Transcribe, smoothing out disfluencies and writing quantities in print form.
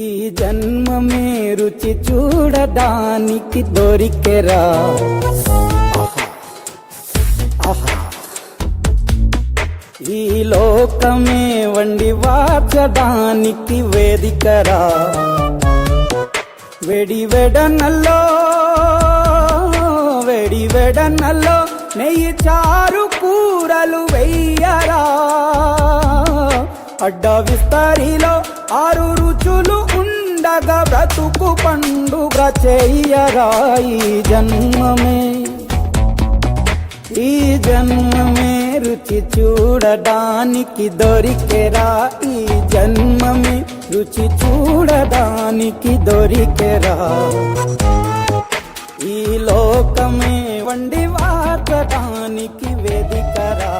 ఈ జన్మమే రుచి చూడడానికి దొరికెరా. ఈ లోకమే వండి వాచడానికి వేదికరా. వెడివెడనల్లో నెయ్యి చారు కూరలు వెయ్యరా. అడ్డ విస్తరిలో 6 రుచులు ఉండగా బ్రతుకు పండుగ చెయ్యరా. ఈ జన్మమే రుచి చూడడానికి దొరికెరా. ఈ జన్మమే రుచి చూడడానికి దొరికెరా. ఈ లోకమే వండి వాచడానికి వేదికరా.